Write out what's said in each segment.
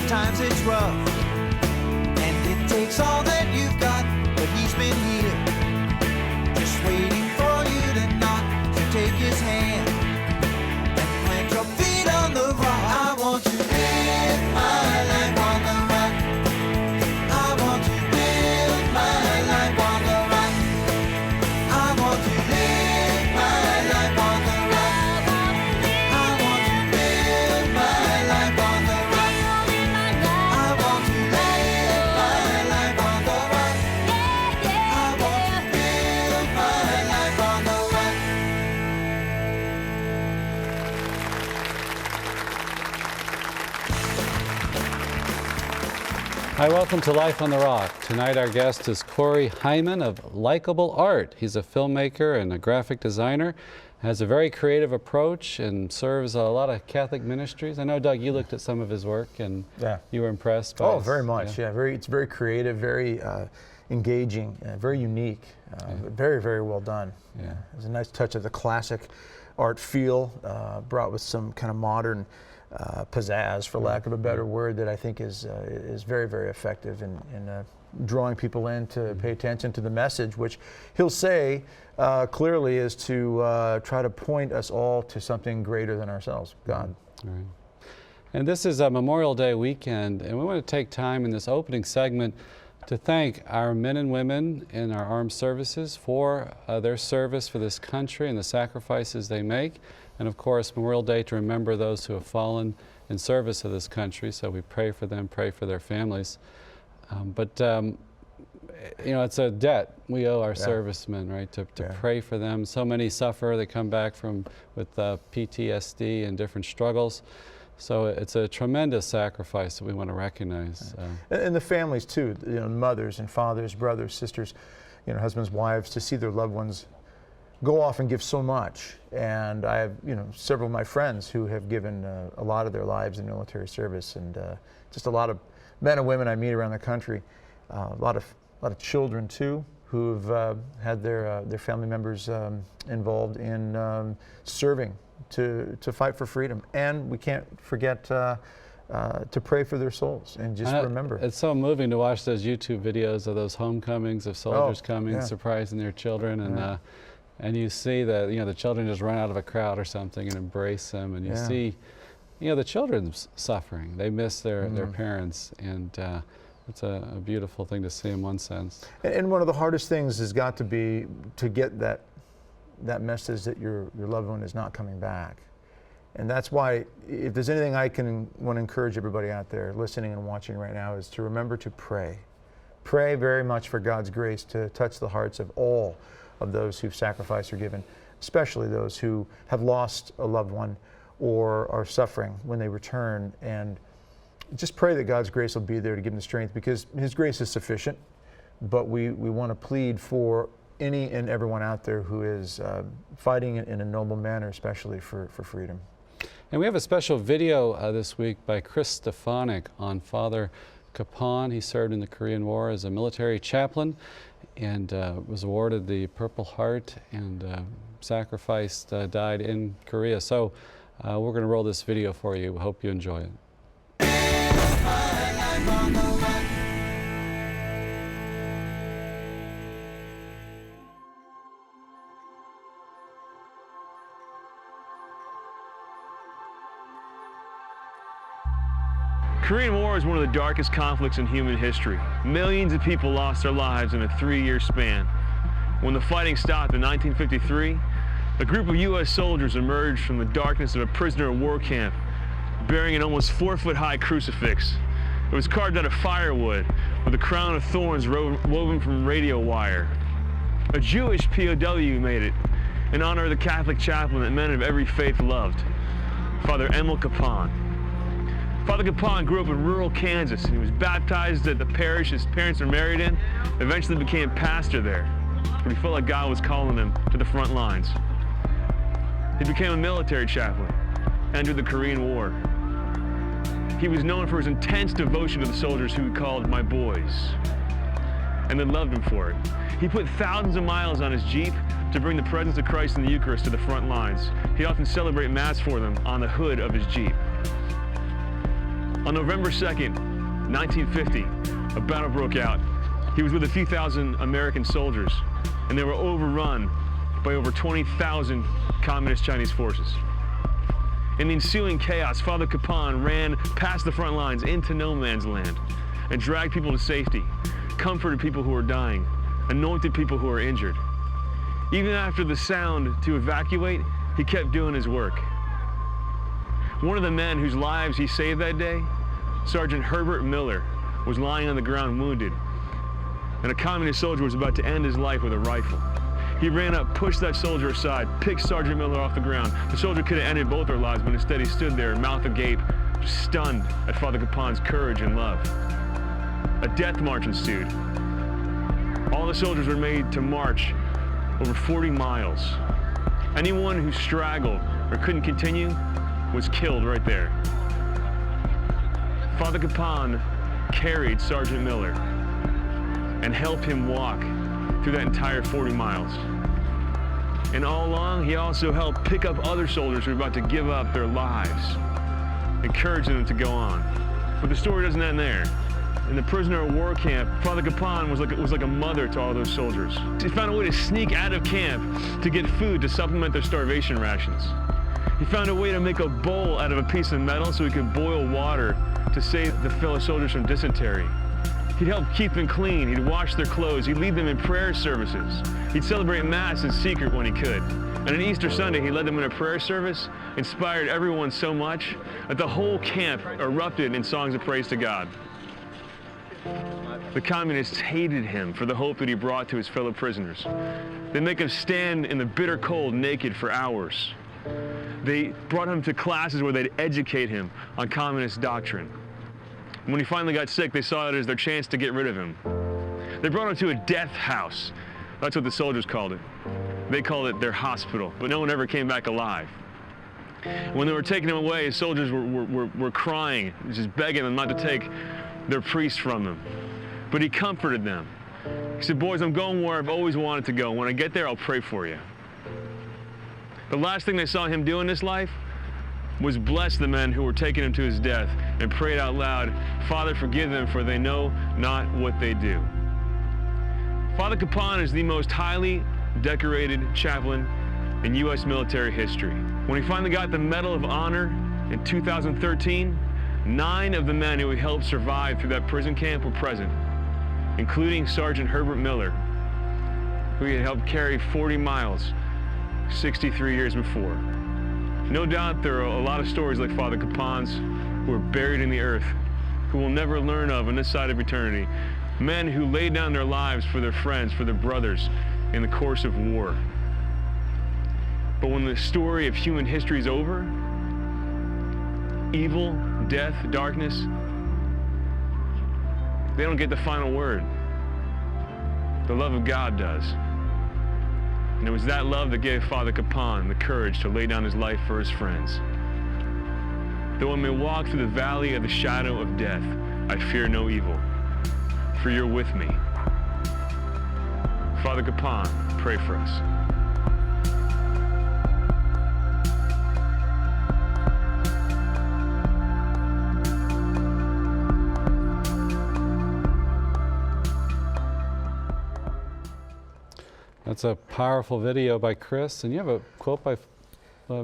sometimes it's rough, and it takes all that you've got, but he's been here, just waiting for you to knock, to take his hand, and plant your feet on the rock. I want to live my life on the rock. I want to live my life on the rock. I want to live my life on the rock. I want to live my life on the rock. I want to live my life on the rock. I want to live my life on the rock. Hi, welcome to Life on the Rock. Tonight our guest is Cory Heiman of Likeable Art. He's a filmmaker and a graphic designer, has a very creative approach and serves a lot of Catholic ministries. I know, Doug, you looked at some of his work and you were impressed by his, very much, it's very creative, very engaging, very unique, very, very well done. There's a nice touch of the classic art feel, brought with some kind of modern pizzazz, for lack of a better word, that I think is very, very effective in drawing people in to pay attention to the message, which he'll say clearly is to try to point us all to something greater than ourselves, God. Right. And this is a Memorial Day weekend, and we want to take time in this opening segment to thank our men and women in our armed services for their service for this country and the sacrifices they make. And of course, Memorial Day to remember those who have fallen in service of this country. So we pray for them, pray for their families. You know, it's a debt we owe our servicemen, right? To pray for them. So many suffer. They come back with PTSD and different struggles. So it's a tremendous sacrifice that we want to recognize. And the families too, you know, mothers and fathers, brothers, sisters, you know, husbands, wives, to see their loved ones go off and give so much. And I have, you know, several of my friends who have given a lot of their lives in military service, and just a lot of men and women I meet around the country, a lot of children too, who've had their family members involved in serving to fight for freedom. And we can't forget to pray for their souls and just remember. It's so moving to watch those YouTube videos of those homecomings of soldiers coming, surprising their children, and you see that, you know, the children just run out of a crowd or something and embrace them, and you see, you know, the children's suffering. They miss their parents, and it's a beautiful thing to see in one sense. And one of the hardest things has got to be to get that message that your loved one is not coming back. And that's why, if there's anything I want to encourage everybody out there listening and watching right now, is to remember to pray. Pray very much for God's grace to touch the hearts of all of those who've sacrificed or given, especially those who have lost a loved one or are suffering when they return. And just pray that God's grace will be there to give them strength, because His grace is sufficient. But we want to plead for any and everyone out there who is fighting in a noble manner, especially for freedom. And we have a special video this week by Chris Stefanik on Father Capon. He served in the Korean War as a military chaplain and was awarded the Purple Heart and sacrificed, died in Korea. So we're going to roll this video for you. We hope you enjoy it. Korean War is one of the darkest conflicts in human history. Millions of people lost their lives in a 3-year span. When the fighting stopped in 1953, a group of U.S. soldiers emerged from the darkness of a prisoner of war camp, bearing an almost 4-foot-high crucifix. It was carved out of firewood with a crown of thorns woven from radio wire. A Jewish POW made it in honor of the Catholic chaplain that men of every faith loved, Father Emil Capon. Father Capon grew up in rural Kansas, and he was baptized at the parish his parents were married in, eventually became pastor there, but he felt like God was calling him to the front lines. He became a military chaplain, entered the Korean War. He was known for his intense devotion to the soldiers who he called my boys, and they loved him for it. He put thousands of miles on his Jeep to bring the presence of Christ in the Eucharist to the front lines. He'd often celebrate Mass for them on the hood of his Jeep. On November 2nd, 1950, a battle broke out. He was with a few thousand American soldiers, and they were overrun by over 20,000 communist Chinese forces. In the ensuing chaos, Father Capon ran past the front lines into no man's land and dragged people to safety, comforted people who were dying, anointed people who were injured. Even after the sound to evacuate, he kept doing his work. One of the men whose lives he saved that day, Sergeant Herbert Miller, was lying on the ground wounded, and a communist soldier was about to end his life with a rifle. He ran up, pushed that soldier aside, picked Sergeant Miller off the ground. The soldier could have ended both their lives, but instead he stood there, mouth agape, stunned at Father Capon's courage and love. A death march ensued. All the soldiers were made to march over 40 miles. Anyone who straggled or couldn't continue was killed right there. Father Capon carried Sergeant Miller and helped him walk through that entire 40 miles. And all along, he also helped pick up other soldiers who were about to give up their lives, encouraging them to go on. But the story doesn't end there. In the prisoner of war camp, Father Capon was like a mother to all those soldiers. He found a way to sneak out of camp to get food to supplement their starvation rations. He found a way to make a bowl out of a piece of metal so he could boil water to save the fellow soldiers from dysentery. He'd help keep them clean, he'd wash their clothes, he'd lead them in prayer services. He'd celebrate Mass in secret when he could. And on Easter Sunday, he led them in a prayer service, inspired everyone so much that the whole camp erupted in songs of praise to God. The communists hated him for the hope that he brought to his fellow prisoners. They'd make him stand in the bitter cold naked for hours. They brought him to classes where they'd educate him on communist doctrine. When he finally got sick, they saw it as their chance to get rid of him. They brought him to a death house. That's what the soldiers called it. They called it their hospital, but no one ever came back alive. When they were taking him away, his soldiers were crying, just begging them not to take their priest from them. But he comforted them. He said, "Boys, I'm going where I've always wanted to go. When I get there, I'll pray for you." The last thing they saw him do in this life was bless the men who were taking him to his death and prayed out loud, "Father, forgive them, for they know not what they do." Father Capon is the most highly decorated chaplain in U.S. military history. When he finally got the Medal of Honor in 2013, 9 of the men who he helped survive through that prison camp were present, including Sergeant Herbert Miller, who he had helped carry 40 miles 63 years before. No doubt there are a lot of stories like Father Capon's who are buried in the earth, who we'll never learn of on this side of eternity. Men who laid down their lives for their friends, for their brothers in the course of war. But when the story of human history is over, evil, death, darkness, they don't get the final word. The love of God does. And it was that love that gave Father Capon the courage to lay down his life for his friends. Though I may walk through the valley of the shadow of death, I fear no evil, for you're with me. Father Capon, pray for us. That's a powerful video by Chris, and you have a quote by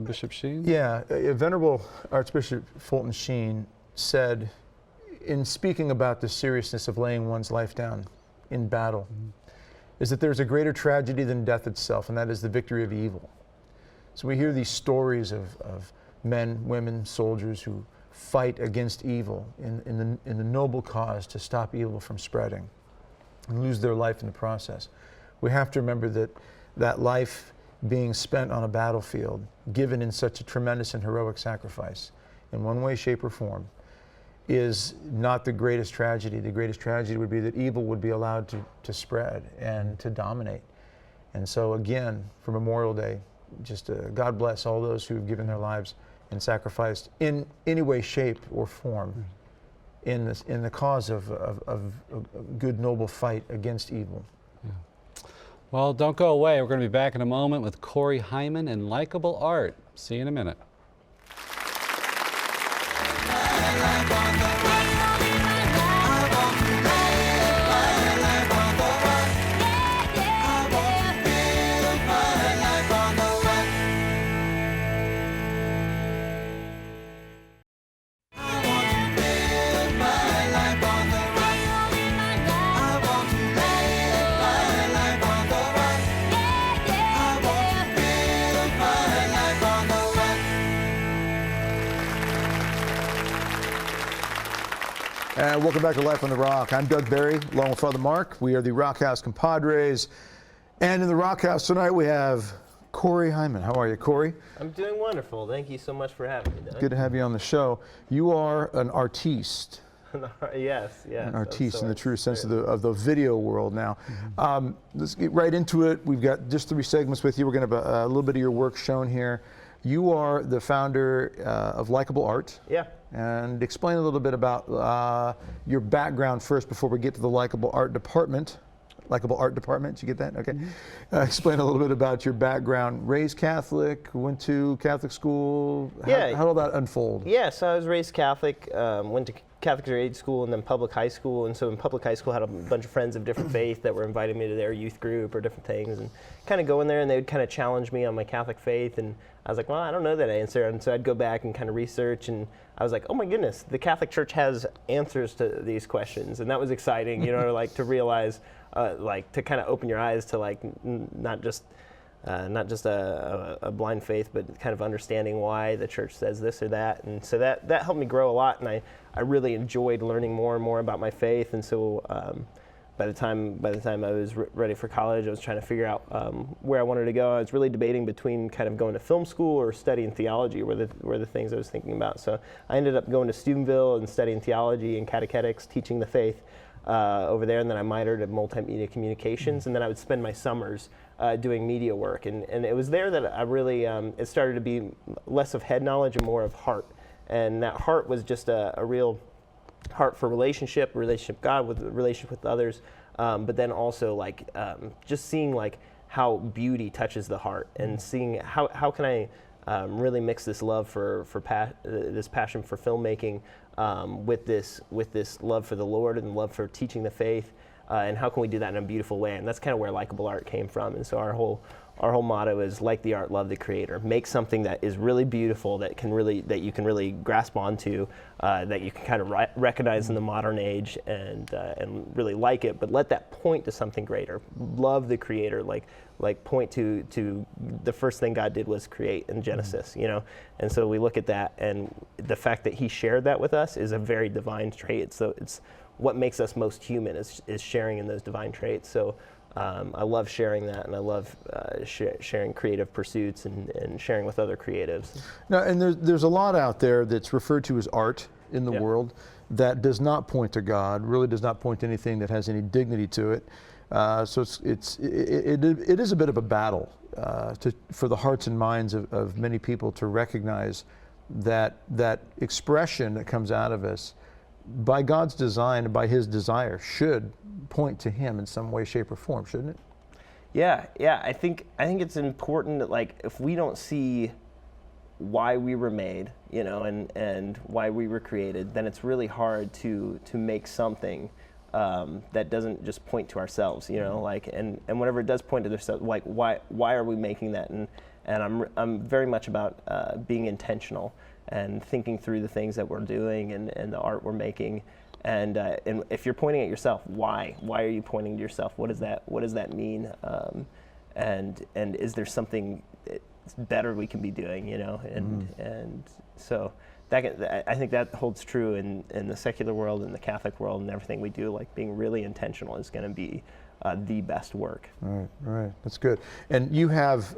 Bishop Sheen? Yeah, Venerable Archbishop Fulton Sheen said, in speaking about the seriousness of laying one's life down in battle, is that there's a greater tragedy than death itself, and that is the victory of evil. So we hear these stories of men, women, soldiers who fight against evil in the noble cause to stop evil from spreading and lose their life in the process. We have to remember that that life being spent on a battlefield, given in such a tremendous and heroic sacrifice, in one way, shape, or form, is not the greatest tragedy. The greatest tragedy would be that evil would be allowed to spread and to dominate. And so again, for Memorial Day, just God bless all those who have given their lives and sacrificed in any way, shape, or form in the cause of a good, noble fight against evil. Yeah. Well, don't go away. We're going to be back in a moment with Cory Heiman and Likeable Art. See you in a minute. Life on the And welcome back to Life on the Rock. I'm Doug Barry, along with Father Mark. We are the Rock House compadres. And in the Rock House tonight, we have Cory Heiman. How are you, Cory? I'm doing wonderful. Thank you so much for having me, Doug. Good to have you on the show. You are an artiste. Yes. An artiste in the true sense of the video world now. Let's get right into it. We've got just 3 segments with you. We're going to have a little bit of your work shown here. You are the founder of Likeable Art. Yeah. And explain a little bit about your background first before we get to the Likeable Art Department. Likeable Art Department, did you get that? Okay. Explain a little bit about your background. Raised Catholic, went to Catholic school. Yeah. How did that unfold? Yeah, so I was raised Catholic, went to Catholic grade school and then public high school. And so in public high school, I had a bunch of friends of different faith that were inviting me to their youth group or different things. And kind of go in there and they would kind of challenge me on my Catholic faith. And I was like, well, I don't know that answer. And so I'd go back and kind of research. And I was like, oh my goodness, the Catholic Church has answers to these questions. And that was exciting, you know, like to realize, like to kind of open your eyes to like not just a blind faith, but kind of understanding why the church says this or that. And so that helped me grow a lot, and I really enjoyed learning more and more about my faith. And so by the time I was ready for college, I was trying to figure out where I wanted to go. I was really debating between kind of going to film school or studying theology were the things I was thinking about. So I ended up going to Steubenville and studying theology and catechetics, teaching the faith over there, and then I minored in multimedia communications, and then I would spend my summers doing media work, and it was there that I really, it started to be less of head knowledge and more of heart, and that heart was just a real heart for relationship with God, with relationship with others, but then also like just seeing like how beauty touches the heart, and seeing how can I really mix this love for this passion for filmmaking with this love for the Lord and love for teaching the faith, and how can we do that in a beautiful way? And that's kind of where Likeable Art came from. And so our whole motto is like the art, love the creator. Make something that is really beautiful, that you can really grasp onto, that you can kind of recognize in the modern age, and really like it, but let that point to something greater. Love the creator, like point to the first thing God did was create in Genesis, you know. And so we look at that, and the fact that He shared that with us is a very divine trait. So it's what makes us most human is sharing in those divine traits. So I love sharing that, and I love sharing creative pursuits and sharing with other creatives. Now, and there's a lot out there that's referred to as art in the world that does not point to God, really does not point to anything that has any dignity to it. So it is a bit of a battle for the hearts and minds of many people to recognize that expression that comes out of us by God's design and by His desire should point to Him in some way, shape, or form, shouldn't it? Yeah. I think it's important that, like, if we don't see why we were made, you know, and why we were created, then it's really hard to make something that doesn't just point to ourselves, you know, like, and whenever it does point to ourselves, like, why are we making that? And I'm very much about being intentional and thinking through the things that we're doing and the art we're making. And if you're pointing at yourself, why are you pointing to yourself? What does that mean? And is there something better we can be doing, you know? And so I think that holds true in the secular world and the Catholic world and everything we do. Like, being really intentional is going to be the best work. Right. That's good. And you have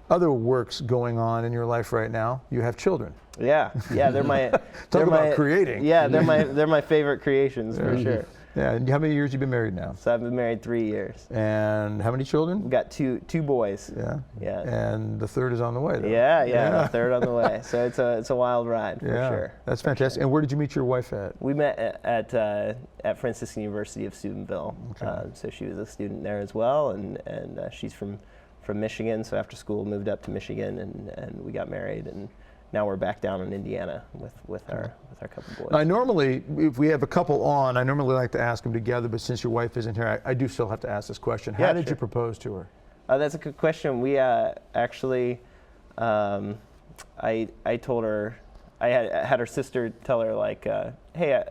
other works going on in your life right now. You have children. Yeah, they're my Talk about creating. Yeah, they're my favorite creations for sure. Yeah, and how many years have you been married now? So I've been married 3 years. And how many children? We've got two boys. Yeah. And the third is on the way, though. Yeah, the third on the way. So it's a wild ride for sure. That's fantastic. And where did you meet your wife at? We met at Franciscan University of Steubenville. Okay. So she was a student there as well, and she's from Michigan. So after school, moved up to Michigan, and we got married, and now we're back down in Indiana with our couple boys. I normally, if we have a couple on, I normally like to ask them together, but since your wife isn't here, I do still have to ask this question. How did you propose to her? That's a good question. We actually, I told her, I had her sister tell her, like, hey,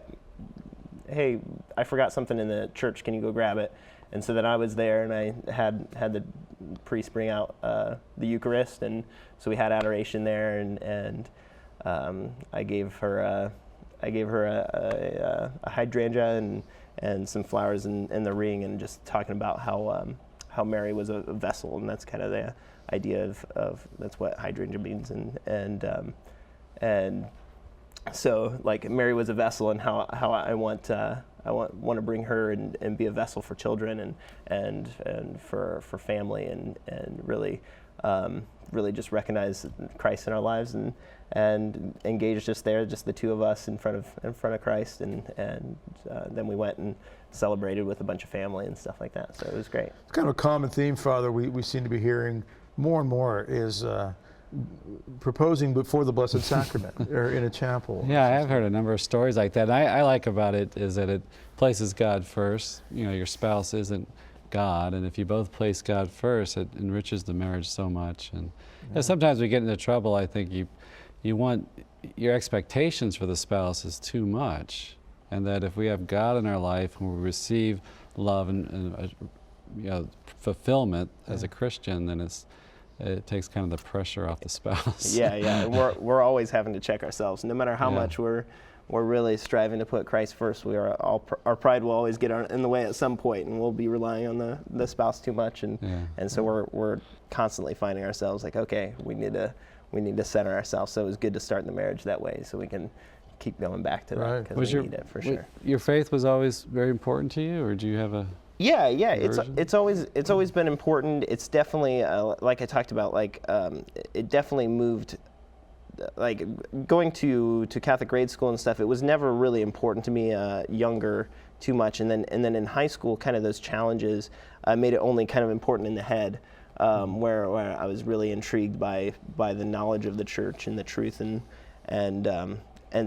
I forgot something in the church. Can you go grab it? And so then I was there, and I had the priest bring out the Eucharist, and so we had adoration there, and I gave her a hydrangea and some flowers in the ring, and just talking about how Mary was a vessel, and that's kind of the idea of that's what hydrangea means, and so like Mary was a vessel, and how I want to bring her and be a vessel for children and for family, and really just recognize Christ in our lives, and engage just the two of us in front of Christ, and then we went and celebrated with a bunch of family and stuff like that. So it was great. It's kind of a common theme, Father, we seem to be hearing more and more is proposing before the Blessed Sacrament or in a chapel. Yeah, I've heard a number of stories like that. And I like about it is that it places God first. You know, your spouse isn't God, and if you both place God first, it enriches the marriage so much. And you know, sometimes we get into trouble. I think you want your expectations for the spouse is too much, and that if we have God in our life and we receive love and you know, fulfillment as a Christian, then it takes kind of the pressure off the spouse. Yeah. And we're always having to check ourselves, no matter how much we're really striving to put Christ first. Our pride will always get in the way at some point, and we'll be relying on the spouse too much, and so we're constantly finding ourselves like, okay, we need to center ourselves. So it was good to start the marriage that way, so we can keep going back to that, because we need it for sure. Your faith was always very important to you, or do you have a? Yeah. It's always been important. It's definitely like I talked about. Like it definitely moved. Like going to Catholic grade school and stuff, it was never really important to me younger too much, and then in high school, kind of those challenges made it only kind of important in the head, where I was really intrigued by the knowledge of the church and the truth, and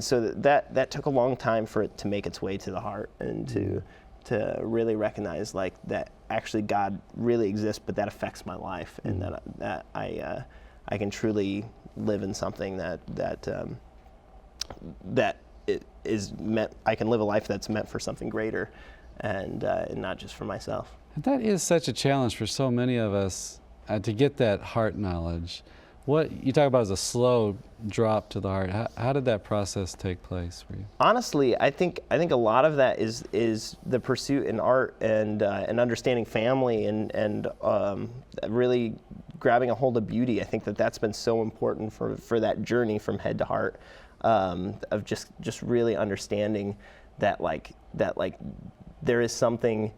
so that took a long time for it to make its way to the heart, and to really recognize like that actually God really exists, but that affects my life, and that I can truly live in something that it is meant. I can live a life that's meant for something greater, and not just for myself. And that is such a challenge for so many of us to get that heart knowledge. What you talk about is a slow drop to the heart. How did that process take place for you? Honestly, I think a lot of that is the pursuit in art and understanding family and really grabbing a hold of beauty. I think that's been so important for that journey from head to heart, of just really understanding that there's something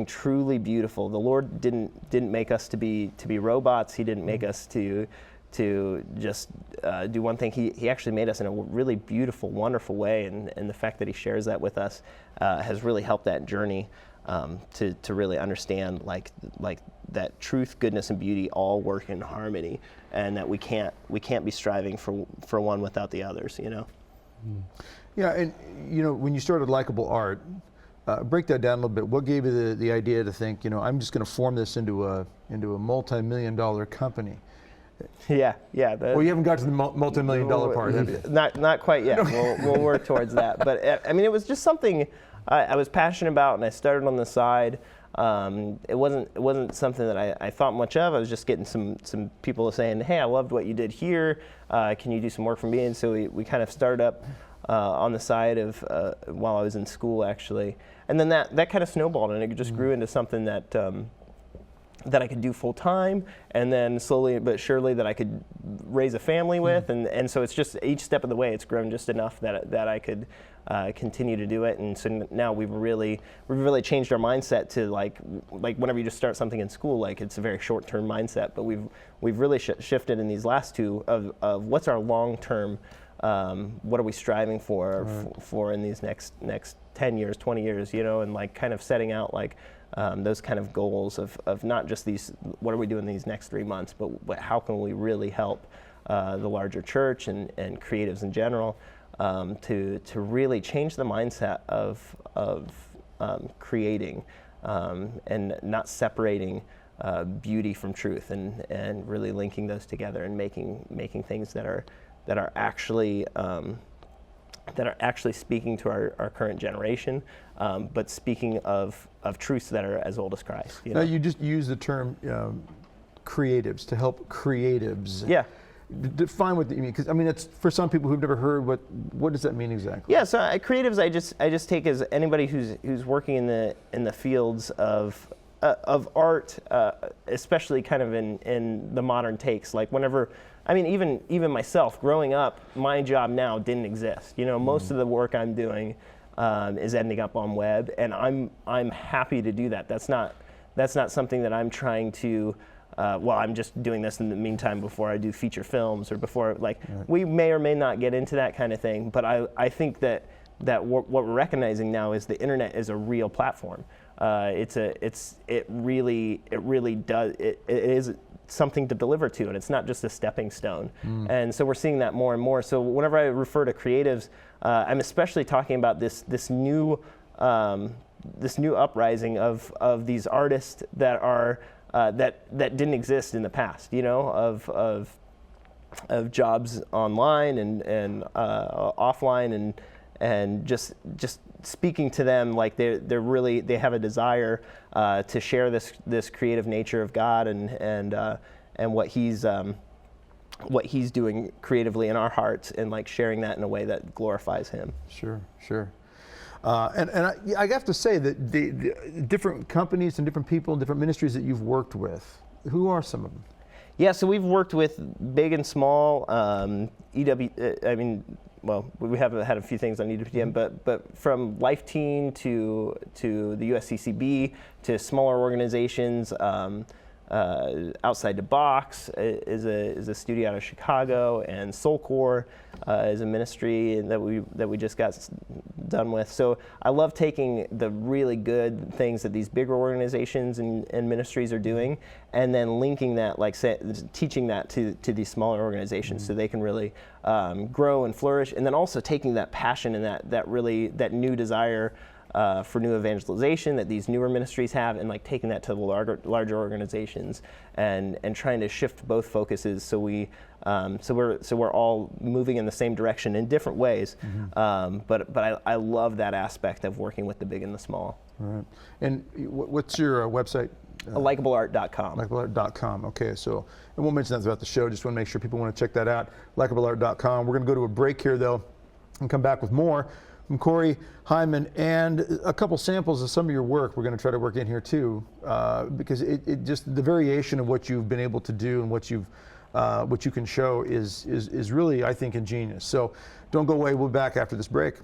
truly beautiful. The Lord didn't make us to be robots. He didn't make us to just do one thing. He actually made us in a really beautiful, wonderful way, and the fact that He shares that with us has really helped that journey to really understand like that truth, goodness, and beauty all work in harmony, and that we can't be striving for one without the others. You know. Yeah, and you know, when you started Likeable Art, break that down a little bit. What gave you the idea to think, you know, I'm just going to form this into a multi-million-dollar company? Yeah. Well, you haven't got to the multi-million-dollar part, have you? Not quite yet. We'll work towards that. But I mean, it was just something I was passionate about, and I started on the side. It wasn't something that I thought much of. I was just getting some people saying, hey, I loved what you did here. Can you do some work for me? And so we kind of started up on the side of while I was in school, actually. And then that kind of snowballed, and it just grew into something that I could do full time, and then slowly but surely that I could raise a family with, and so it's just each step of the way it's grown just enough that I could continue to do it. And so now we've really changed our mindset to like whenever you just start something in school, like it's a very short-term mindset, but we've really shifted in these last two of what's our long-term, what are we striving for in these next 10 years, 20 years, you know, and like kind of setting out like those kind of goals of not just these, what are we doing these next 3 months, but how can we really help the larger church and creatives in general to really change the mindset of creating and not separating beauty from truth, and really linking those together and making things that are actually speaking to our current generation, but speaking of truths that are as old as Christ. You know? Now, you just use the term creatives, to help creatives. Yeah. define what you mean, because I mean, it's for some people who've never heard. What does that mean exactly? Yeah, so creatives, I just take as anybody who's working in the fields of art, especially kind of in the modern takes. Like whenever, I mean, even myself growing up, my job now didn't exist. You know, most of the work I'm doing is ending up on web, and I'm happy to do that. That's not something that I'm trying to. Well, I'm just doing this in the meantime before I do feature films or before, like, we may or may not get into that kind of thing. But I think that what we're recognizing now is the internet is a real platform. It really is something to deliver to, and it's not just a stepping stone. And so we're seeing that more and more. So whenever I refer to creatives, I'm especially talking about this new uprising of these artists that are that didn't exist in the past. You know, of jobs online and offline and just speaking to them like they have a desire to share this creative nature of God and what he's doing creatively in our hearts, and like sharing that in a way that glorifies him. Sure. And I have to say that the different companies and different people and different ministries that you've worked with, who are some of them? Yeah, so we've worked with big and small. Well, we have had a few things on EWTN, but from Life Teen to the USCCB to smaller organizations. Outside the Box is a studio out of Chicago, and Soulcore is a ministry that we just got done with. So I love taking the really good things that these bigger organizations and ministries are doing, and then linking that, like teaching that to these smaller organizations, so they can really grow and flourish, and then also taking that passion and that new desire for new evangelization that these newer ministries have, and like taking that to the larger organizations, and trying to shift both focuses so we're all moving in the same direction in different ways. But I love that aspect of working with the big and the small. All right. And what's your website? Likeableart.com. Likeableart.com. Okay, so, and we'll mention that throughout the show. Just want to make sure people want to check that out. Likeableart.com. We're going to go to a break here, though, and come back with more from Cory Heiman, and a couple samples of some of your work we're going to try to work in here too, because it just, the variation of what you've been able to do and what you can show is really, I think, ingenious. So don't go away. We'll be back after this break.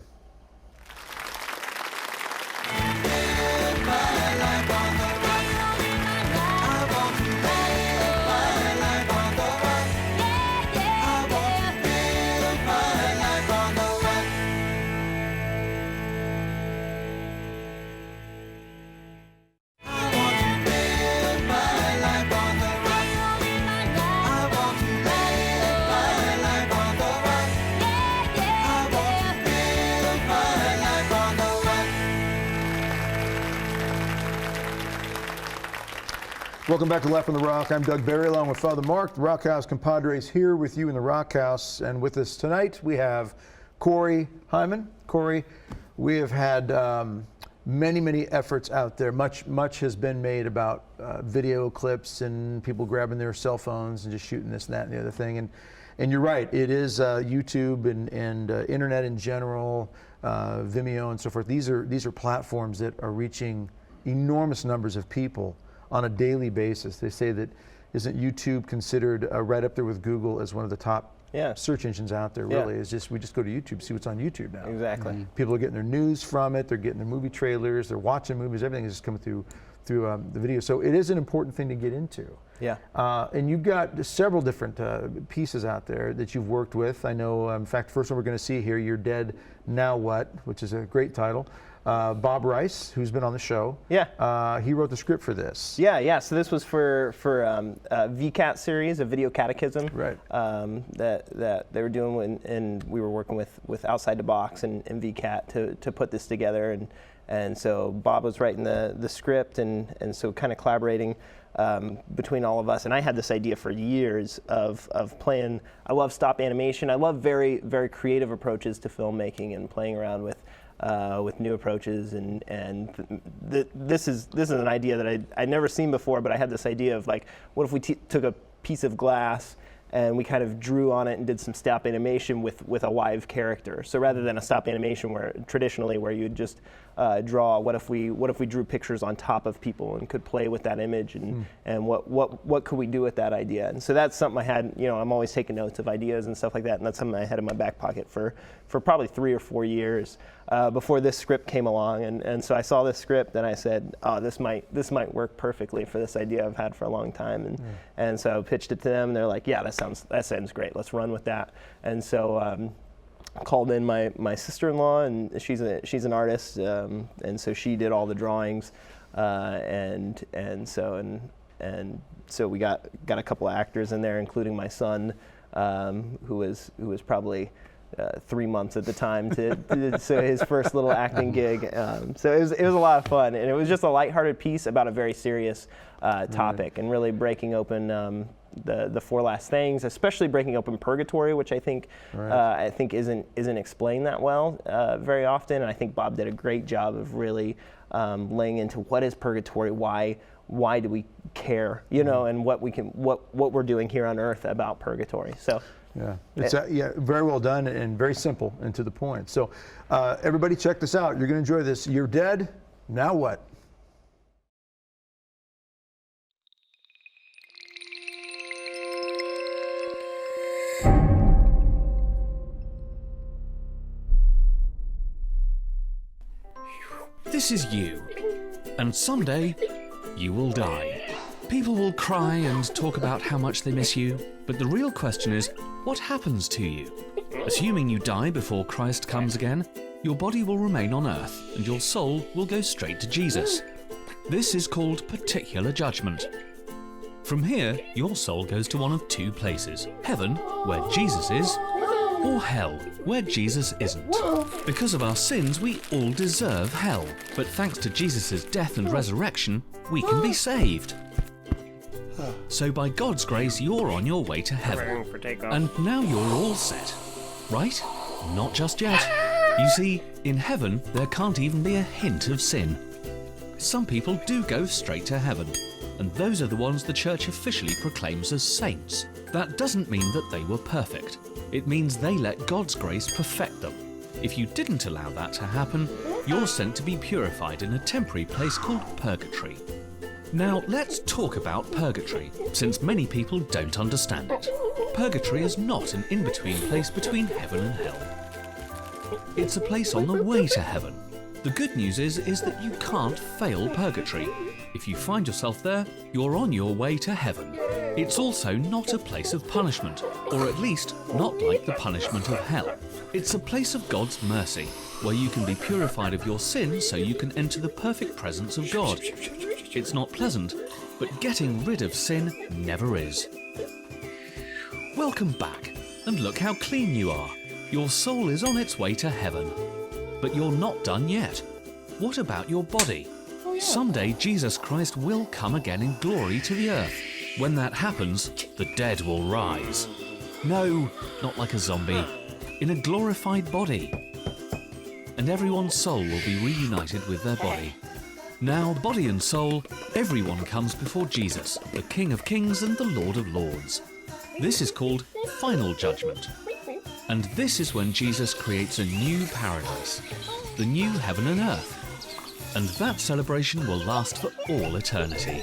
Welcome back to Life on the Rock. I'm Doug Barry, along with Father Mark, the Rock House compadres, here with you in the Rock House. And with us tonight, we have Cory Heiman. Cory, we have had many efforts out there. Much has been made about video clips and people grabbing their cell phones and just shooting this and that and the other thing. And you're right, it is YouTube and internet in general, Vimeo and so forth. These are platforms that are reaching enormous numbers of people on a daily basis. They say that, isn't YouTube considered right up there with Google as one of the top search engines out there? Really, it's just, we just go to YouTube, see what's on YouTube now. Exactly. People are getting their news from it. They're getting their movie trailers. They're watching movies. Everything is just coming through the video. So it is an important thing to get into. Yeah. And you've got several different pieces out there that you've worked with. I know, in fact, first one we're going to see here, You're Dead, Now What, which is a great title. Bob Rice, who's been on the show. Yeah. He wrote the script for this. Yeah. So this was for VCAT series, a video catechism. Right. That they were doing, and we were working with Outside the Box and VCAT to put this together, and so Bob was writing the script, and so kind of collaborating between all of us. And I had this idea for years of playing. I love stop animation. I love very creative approaches to filmmaking and playing around with new approaches, and this is an idea that I'd never seen before, but I had this idea of, like, what if we took a piece of glass and we kind of drew on it and did some stop animation with a live character. So rather than a stop animation where traditionally where you'd just draw, what if we drew pictures on top of people and could play with that image, and what could we do with that idea? And so that's something I had, I'm always taking notes of ideas and stuff like that, and that's something I had in my back pocket for probably 3 or 4 years before this script came along. And so I saw this script and I said, oh, this might work perfectly for this idea I've had for a long time. And so I pitched it to them, and they're like, yeah, that sounds great. Let's run with that. And so called in my sister-in-law, and she's an artist, and so she did all the drawings, and so we got a couple of actors in there, including my son, who was probably 3 months at the time so his first little acting gig. So it was a lot of fun, and it was just a lighthearted piece about a very serious topic, and really breaking open the 4 last things, especially breaking open Purgatory, which I think isn't explained that well very often. And I think Bob did a great job of really laying into what is Purgatory, why do we care, and what we're doing here on Earth about Purgatory. So. Yeah, it's very well done and very simple and to the point. So everybody check this out. You're going to enjoy this. You're dead, now what? This is you, and someday you will die. People will cry and talk about how much they miss you, but the real question is, what happens to you? Assuming you die before Christ comes again, your body will remain on earth and your soul will go straight to Jesus. This is called particular judgment. From here, your soul goes to one of 2 places: heaven, where Jesus is, or hell, where Jesus isn't. Because of our sins, we all deserve hell, but thanks to Jesus' death and resurrection, we can be saved. So by God's grace, you're on your way to heaven. And now you're all set. Right? Not just yet. You see, in heaven, there can't even be a hint of sin. Some people do go straight to heaven, and those are the ones the church officially proclaims as saints. That doesn't mean that they were perfect. It means they let God's grace perfect them. If you didn't allow that to happen, you're sent to be purified in a temporary place called Purgatory. Now, let's talk about Purgatory, since many people don't understand it. Purgatory is not an in-between place between heaven and hell. It's a place on the way to heaven. The good news is that you can't fail Purgatory. If you find yourself there, you're on your way to heaven. It's also not a place of punishment, or at least not like the punishment of hell. It's a place of God's mercy, where you can be purified of your sin so you can enter the perfect presence of God. It's not pleasant, but getting rid of sin never is. Welcome back, and look how clean you are. Your soul is on its way to heaven. But you're not done yet. What about your body? Someday Jesus Christ will come again in glory to the earth. When that happens, the dead will rise. No, not like a zombie. In a glorified body. And everyone's soul will be reunited with their body. Now, body and soul, everyone comes before Jesus, the King of Kings and the Lord of Lords. This is called final judgment. And this is when Jesus creates a new paradise, the new heaven and earth. And that celebration will last for all eternity.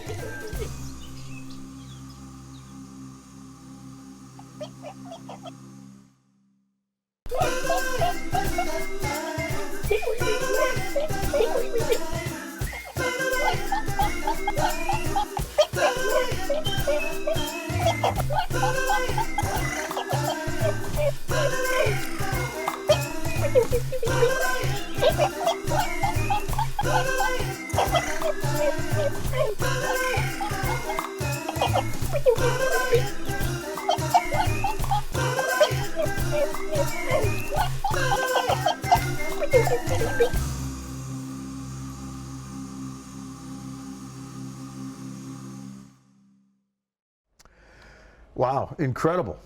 Wow, incredible.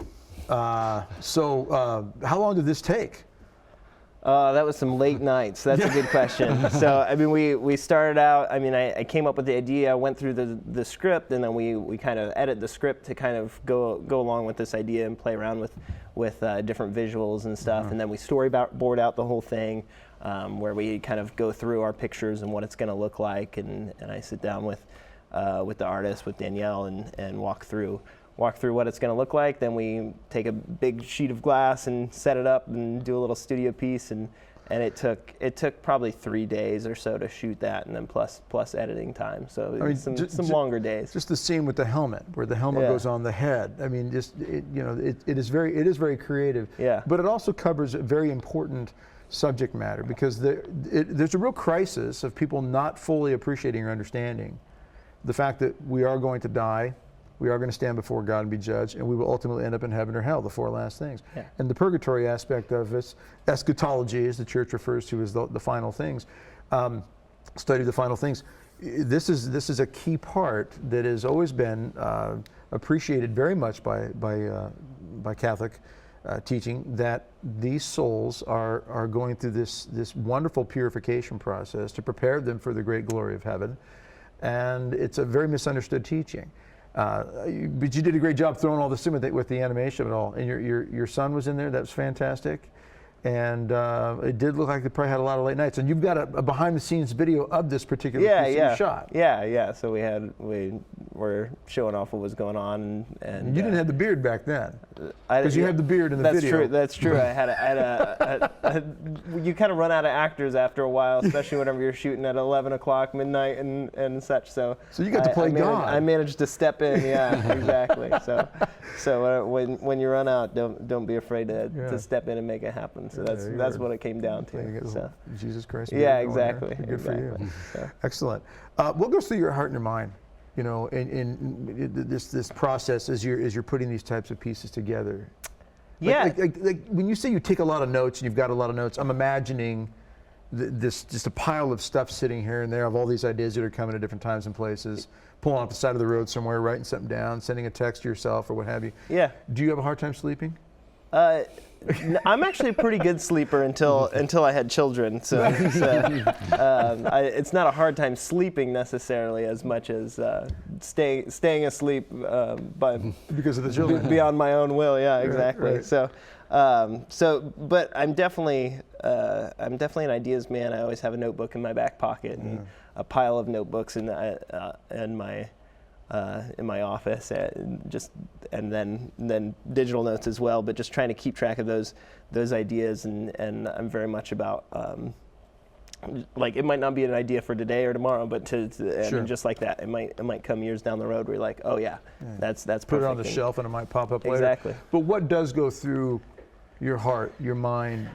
So how long did this take? That was some late nights. That's a good question. So, I mean, we started out, I mean, I came up with the idea, I went through the script, and then we kind of edit the script to kind of go along with this idea and play around with different visuals and stuff. And then we storyboard out the whole thing, where we kind of go through our pictures and what it's going to look like. And I sit down with the artist, with Danielle, and walk through what it's going to look like. Then we take a big sheet of glass and set it up and do a little studio piece, and it took probably 3 days or so to shoot that, and then plus editing time. So I mean, some longer days. Just the scene with the helmet, where the helmet goes on the head. I mean, it is very creative. Yeah. But it also covers a very important subject matter, because there's a real crisis of people not fully appreciating or understanding the fact that we are going to die. We are going to stand before God and be judged, and we will ultimately end up in heaven or hell, the 4 last things. Yeah. And the purgatory aspect of it, eschatology, as the church refers to as the final things, study of the final things. This is a key part that has always been appreciated very much by Catholic teaching, that these souls are going through this wonderful purification process to prepare them for the great glory of heaven. And it's a very misunderstood teaching. But you did a great job throwing all this in with the animation of it all. And your son was in there. That was fantastic. And it did look like they probably had a lot of late nights. And you've got a behind-the-scenes video of this particular piece that you shot. Yeah. So we were showing off what was going on, and you didn't have the beard back then, because you had the beard in the video. That's true. I had you kind of run out of actors after a while, especially whenever you're shooting at 11 o'clock, midnight, and such. So you got to play God. I managed to step in. Yeah, exactly. So when you run out, don't be afraid to step in and make it happen. So that's what it came down to. So. Jesus Christ. Yeah, exactly. Good for you. So. Excellent. What goes through your heart and your mind, in this process as you're putting these types of pieces together? Like when you say you take a lot of notes and you've got a lot of notes, I'm imagining this just a pile of stuff sitting here and there of all these ideas that are coming at different times and places, pulling off the side of the road somewhere, writing something down, sending a text to yourself or what have you. Yeah. Do you have a hard time sleeping? I'm actually a pretty good sleeper until I had children. So it's not a hard time sleeping necessarily as much as staying asleep, but because of the children. Beyond my own will. Yeah, exactly. Right. But I'm definitely an ideas man. I always have a notebook in my back pocket and a pile of notebooks in my office, and then digital notes as well. But just trying to keep track of those ideas, and I'm very much about like, it might not be an idea for today or tomorrow, but I mean, just like that, it might come years down the road where you're like, oh yeah, that's perfect. Put it on the shelf and it might pop up later. Exactly. But what does go through your heart, your mind,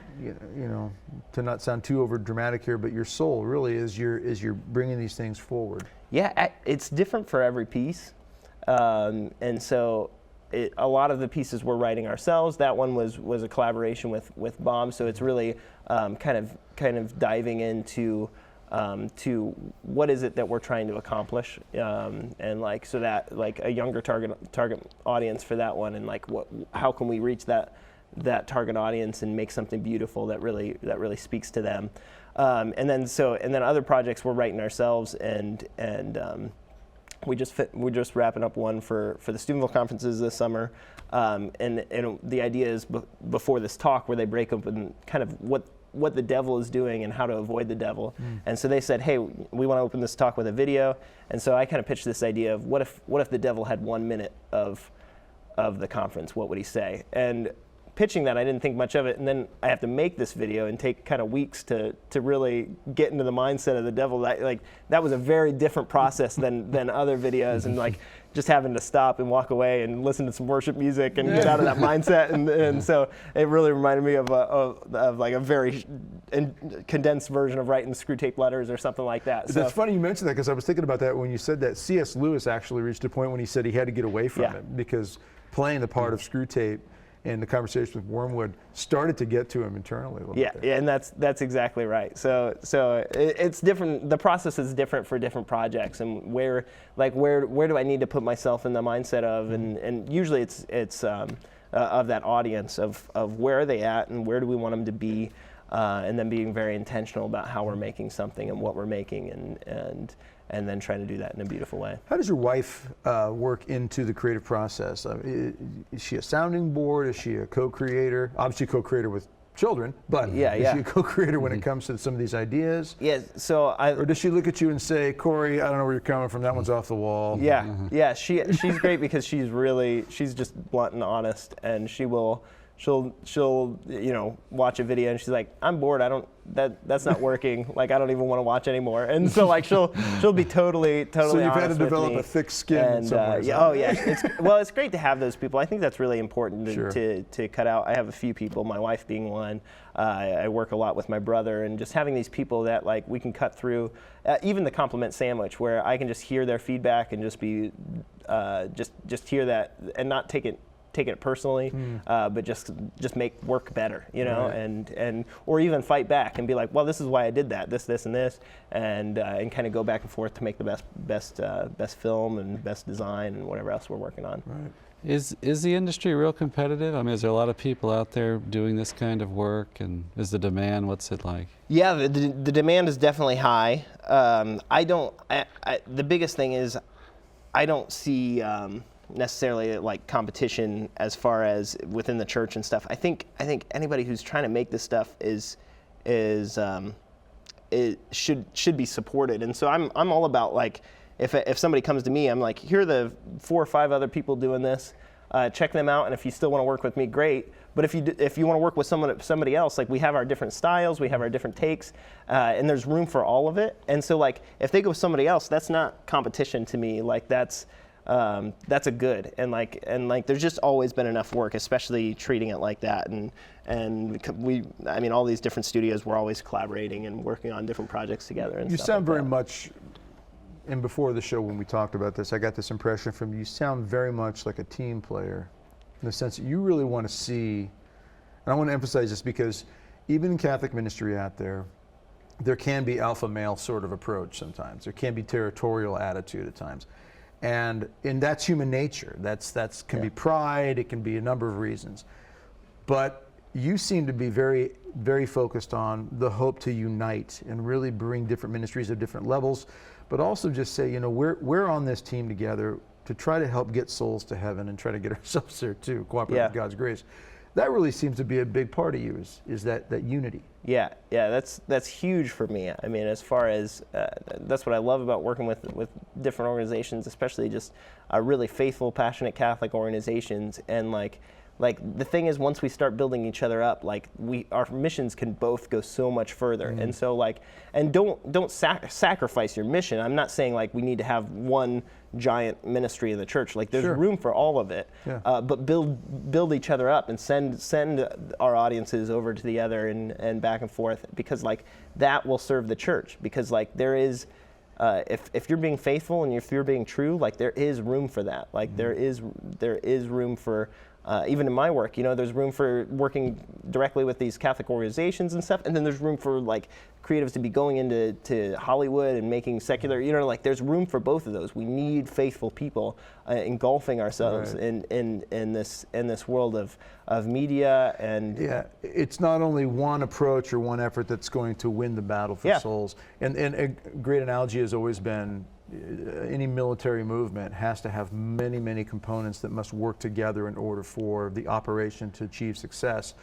to not sound too over dramatic here, but your soul really is you're bringing these things forward? Yeah, it's different for every piece, and so a lot of the pieces we're writing ourselves. That one was a collaboration with Bob, so it's really kind of diving into to what is it that we're trying to accomplish, and like, so that like a younger target audience for that one, and like how can we reach that target audience and make something beautiful that really speaks to them. And then other projects we're writing ourselves, and we're just wrapping up one for the Steubenville conferences this summer, and the idea is before this talk where they break open kind of what the devil is doing and how to avoid the devil. And so they said, hey, we want to open this talk with a video, and so I kind of pitched this idea of what if the devil had 1 minute of the conference, what would he say? And pitching that, I didn't think much of it, and then I have to make this video and take kind of weeks to really get into the mindset of the devil. That was a very different process than other videos, and like just having to stop and walk away and listen to some worship music and get out of that mindset, and so it really reminded me of like a very condensed version of writing screw tape letters or something like that. That's funny you mentioned that, because I was thinking about that when you said that. C.S. Lewis actually reached a point when he said he had to get away from it, because playing the part of screw tape and the conversation with Wormwood started to get to him internally a little bit. Yeah, and that's exactly right. So it's different. The process is different for different projects, and where do I need to put myself in the mindset of, and usually it's of that audience of where are they at and where do we want them to be, and then being very intentional about how we're making something and what we're making, and then trying to do that in a beautiful way. How does your wife work into the creative process? Is she a sounding board? Is she a co-creator? Obviously co-creator with children, but is she a co-creator when it comes to some of these ideas? Yeah, so or does she look at you and say, Cory, I don't know where you're coming from, that one's off the wall? Yeah, she's great because she's just blunt and honest, and she'll watch a video and she's like, I'm bored, that's not working, like I don't even want to watch anymore. And so like she'll be totally So you've honest had to develop with me. a thick skin in some ways. It's great to have those people. I think that's really important Sure. to cut out. I have a few people, my wife being one. I work a lot with my brother, and just having these people that like we can cut through, even the compliment sandwich, where I can just hear their feedback and just be just hear that and not take it personally, but just make work better, Right. and or even fight back and be like, well, this is why I did that, this, and this, and kind of go back and forth to make the best film and best design and whatever else we're working on. Right. Is the industry real competitive? I mean, is there a lot of people out there doing this kind of work, and is the demand, what's it like? Yeah, the demand is definitely high. The biggest thing is I don't see necessarily like competition as far as within the church and stuff. I think anybody who's trying to make this stuff should be supported. And so I'm all about like, if somebody comes to me, I'm like, here are the 4 or 5 other people doing this. Check them out, and if you still want to work with me, great. But if you want to work with somebody else, like we have our different styles, we have our different takes, and there's room for all of it. And so like if they go with somebody else, that's not competition to me. Like that's a good, and there's just always been enough work, especially treating it like that. And all these different studios, we're always collaborating and working on different projects together. And You stuff sound like very that. much, and before the show when we talked about this, I got this impression from you. You sound very much like a team player, in the sense that you really want to see, and I want to emphasize this because even in Catholic ministry out there can be alpha male sort of approach sometimes. There can be territorial attitude at times. And that's human nature. That's can be pride, it can be a number of reasons. But you seem to be very, very focused on the hope to unite and really bring different ministries at different levels, but also just say, we're on this team together to try to help get souls to heaven and try to get ourselves there too, cooperate with God's grace. That really seems to be a big part of you, is that unity. Yeah, that's huge for me. I mean, as far as that's what I love about working with different organizations, especially just really faithful, passionate Catholic organizations. And like the thing is, once we start building each other up, like our missions can both go so much further. And so and don't sacrifice your mission. I'm not saying like we need to have one giant ministry in the church. Like there's room for all of it, but build each other up and send our audiences over to the other and back and forth, because like that will serve the church. Because like there is, if you're being faithful and if you're being true, like there is room for that. Like there is room for. Even in my work, there's room for working directly with these Catholic organizations and stuff, and then there's room for like creatives to be going into Hollywood and making secular. There's room for both of those. We need faithful people engulfing ourselves in this world of media and. Yeah, it's not only one approach or one effort that's going to win the battle for souls. And a great analogy has always been. Any military movement has to have many, many components that must work together in order for the operation to achieve success.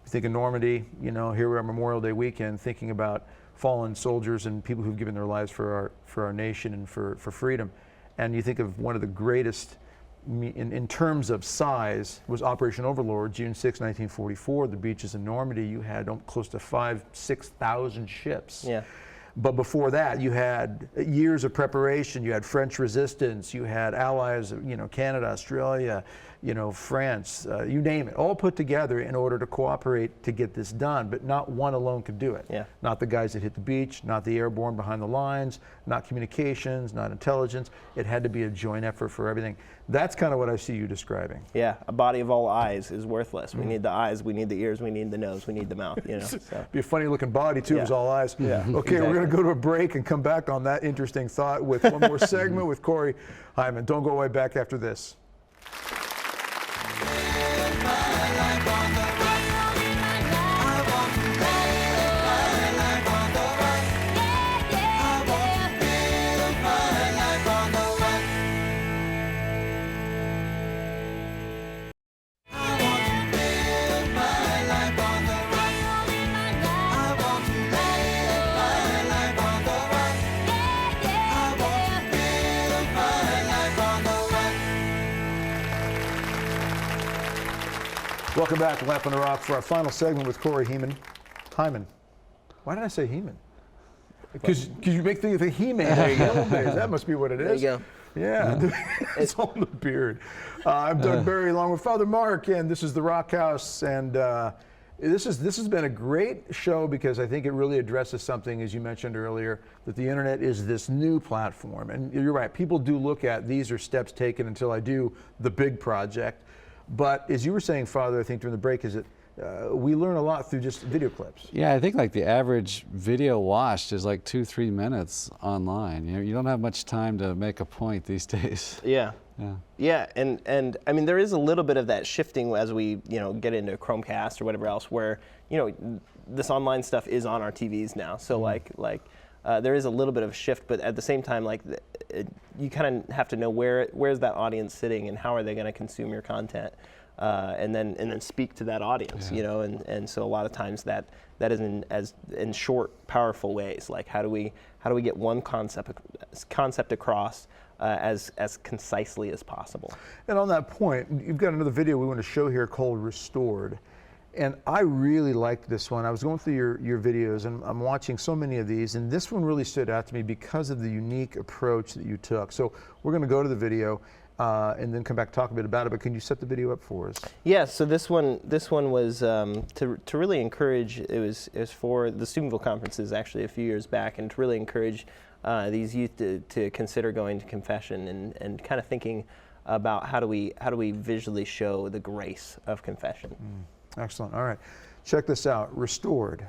You think of Normandy, here we are Memorial Day weekend, thinking about fallen soldiers and people who've given their lives for our nation and for freedom. And you think of one of the greatest, in terms of size, was Operation Overlord, June 6, 1944. The beaches in Normandy, you had close to 5,000-6,000 ships. Yeah. But before that, you had years of preparation. You had French resistance. You had allies, Canada, Australia, France, you name it, all put together in order to cooperate to get this done. But not one alone could do it. Yeah. Not the guys that hit the beach, not the airborne behind the lines, not communications, not intelligence. It had to be a joint effort for everything. That's kind of what I see you describing. Yeah, a body of all eyes is worthless. We need the eyes, we need the ears, we need the nose, we need the mouth. So. Be a funny looking body too, if it's all eyes. Yeah, okay, exactly. We're going to go to a break and come back on that interesting thought with one more segment with Cory Heiman. Don't go away, back after this. Live my life on the right. I want to live Welcome back to Lamp on the Rock for our final segment with Cory Heiman. Hyman. Why did I say Heiman? Because you make things like He-Man. That must be what it is. There you go. Yeah, it's on the beard. I'm Doug Barry along with Father Mark, and this is the Rock House. And this has been a great show because I think it really addresses something, as you mentioned earlier, that the internet is this new platform. And you're right, people do look at these are steps taken until I do the big project. But as you were saying, Father, I think during the break, is that we learn a lot through just video clips. Yeah, I think like the average video watched is like 2-3 minutes online. You don't have much time to make a point these days. Yeah. And I mean, there is a little bit of that shifting as we, get into Chromecast or whatever else, where, this online stuff is on our TVs now. So there is a little bit of a shift, but at the same time, you kind of have to know where's that audience sitting and how are they going to consume your content. And then speak to that audience, and so a lot of times that is in short, powerful ways. Like how do we get one concept across as concisely as possible? And on that point, you've got another video we want to show here called Restored, and I really liked this one. I was going through your videos, and I'm watching so many of these, and this one really stood out to me because of the unique approach that you took. So we're going to go to the video. And then come back and talk a bit about it, but can you set the video up for us? Yeah, so this one was to really encourage, it was for the Steubenville conferences actually a few years back, and to really encourage these youth to consider going to confession and kind of thinking about how do we visually show the grace of confession. Excellent. All right, check this out, Restored.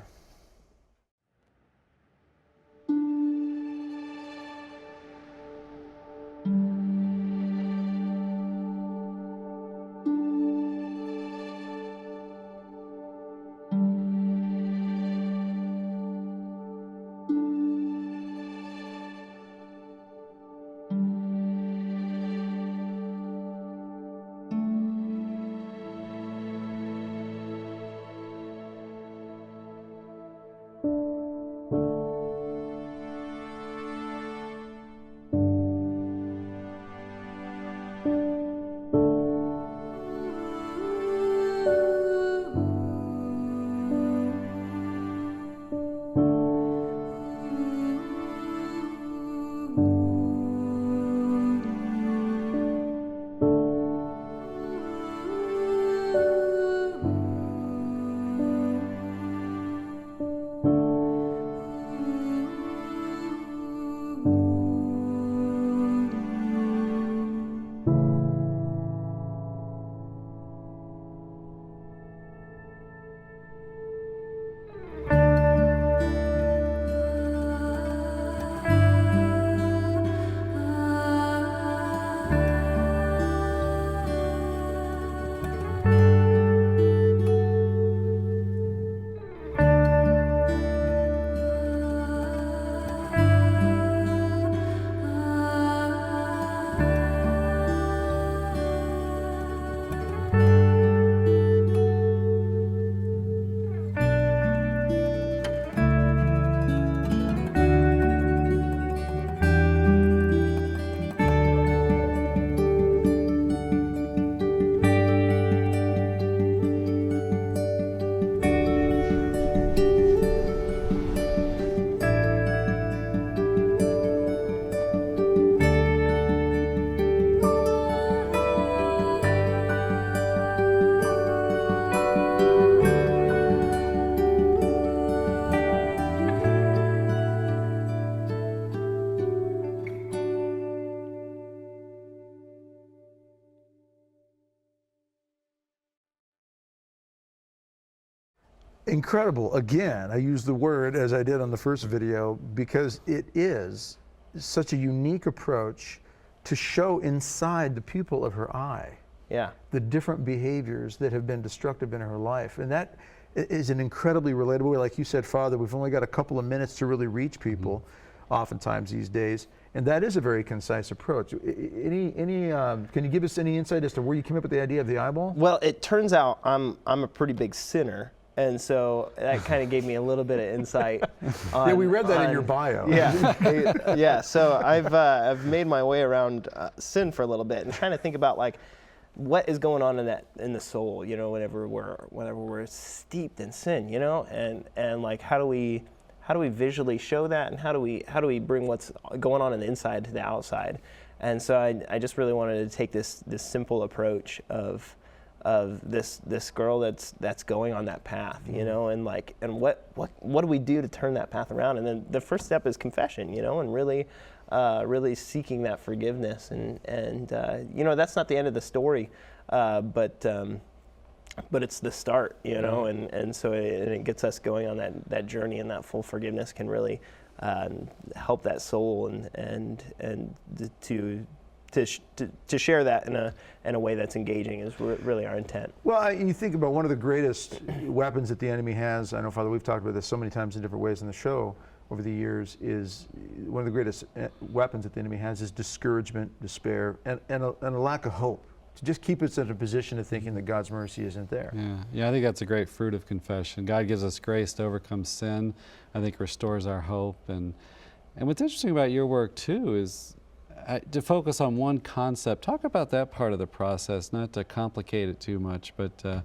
Incredible. Again, I use the word as I did on the first video because it is such a unique approach to show inside the pupil of her eye the different behaviors that have been destructive in her life. And that is an incredibly relatable way. Like you said, Father, we've only got a couple of minutes to really reach people oftentimes these days. And that is a very concise approach. Can you give us any insight as to where you came up with the idea of the eyeball? Well, it turns out I'm a pretty big sinner. And so that kind of gave me a little bit of insight. Yeah, we read that in your bio. Yeah. So I've made my way around sin for a little bit and trying to think about what is going on in the soul, you know, whenever we're steeped in sin, you know, and like how do we visually show that, and how do we bring what's going on in the inside to the outside? And so I just really wanted to take this simple approach of this girl that's going on that path, you know, and what do we do to turn that path around? And then the first step is confession, you know, and really seeking that forgiveness, and you know, that's not the end of the story, but it's the start, you know, and so it gets us going on that journey, and that full forgiveness can really help that soul and to share that in a way that's engaging is really our intent. Well, you think about one of the greatest weapons that the enemy has. I know, Father, we've talked about this so many times in different ways in the show over the years. Is one of the greatest weapons that the enemy has is discouragement, despair, and a lack of hope. To just keep us in a position of thinking that God's mercy isn't there. Yeah, I think that's a great fruit of confession. God gives us grace to overcome sin. I think restores our hope. And what's interesting about your work too is to focus on one concept. Talk about that part of the process, not to complicate it too much, but to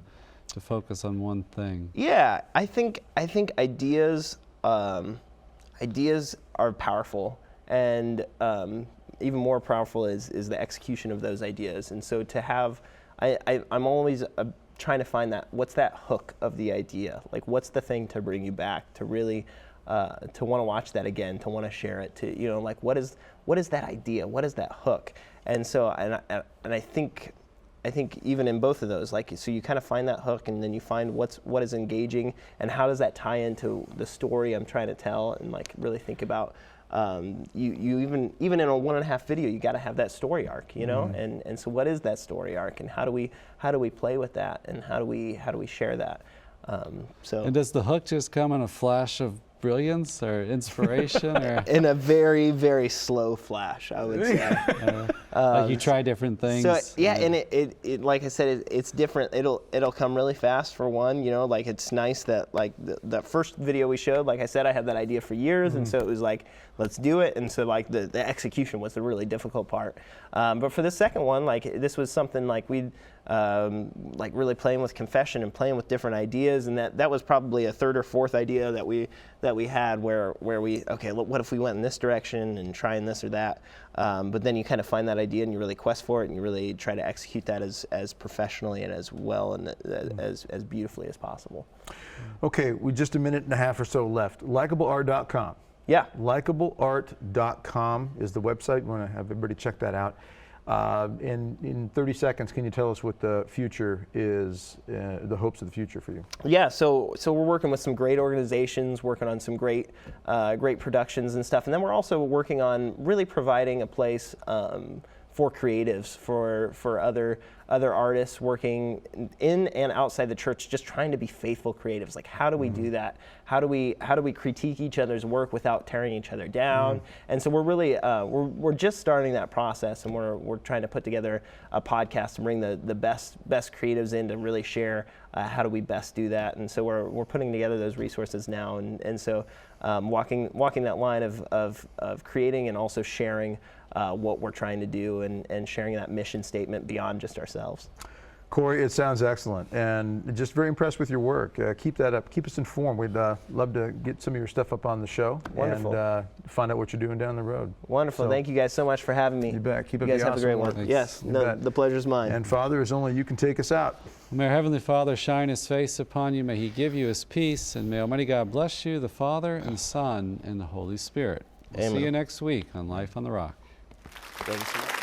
focus on one thing. Yeah, I think ideas are powerful, and even more powerful is the execution of those ideas. And so to have, I'm always trying to find what's that hook of the idea? Like, what's the thing to bring you back, to really, to want to watch that again, to want to share it, to, you know, like, what is that idea? What is that hook? And so, and I think even in both of those, like, so you kind of find that hook, and then you find what is engaging, and how does that tie into the story I'm trying to tell, and like really think about, you even in a 1.5 video, you got to have that story arc, you know, and so what is that story arc, and how do we play with that, and how do we share that? And does the hook just come in a flash of brilliance or inspiration, or in a very, very slow flash, I would say. Like you try different things. So yeah, and it like I said, it's different. It'll come really fast for one, you know. Like, it's nice that like the first video we showed, like I said, I had that idea for years, and so it was like, let's do it. And so like the execution was the really difficult part. But for the second one, like, this was something like we'd like really playing with confession and playing with different ideas, and that was probably a third or fourth idea that we had where we, okay, look, what if we went in this direction and trying this or that, but then you kind of find that idea and you really quest for it, and you really try to execute that as professionally and as well and as beautifully as possible. Okay, we just a minute and a half or so left. Likableart.com. Yeah. Likableart.com is the website. We want to have everybody check that out. In 30 seconds, can you tell us what the future is, the hopes of the future for you? Yeah, so we're working with some great organizations, working on some great productions and stuff, and then we're also working on really providing a place for creatives, for other artists working in and outside the church, just trying to be faithful creatives. Like, how do we do that? How do we critique each other's work without tearing each other down? And so we're really we're just starting that process, and we're trying to put together a podcast to bring the best creatives in to really share how do we best do that. And so we're putting together those resources now, and so walking that line of creating and also sharing what we're trying to do, and sharing that mission statement beyond just ourselves. Cory, it sounds excellent, and just very impressed with your work. Keep that up. Keep us informed. We'd love to get some of your stuff up on the show. Wonderful. And find out what you're doing down the road. Wonderful. So, thank you guys so much for having me. You bet. Keep up you guys the have awesome a great work. one. Yes, the pleasure's mine. And Father, as only you can take us out. May our Heavenly Father shine His face upon you. May He give you His peace. And may Almighty God bless you, the Father and Son and the Holy Spirit. We'll see you next week on Life on the Rock. Thank you so much.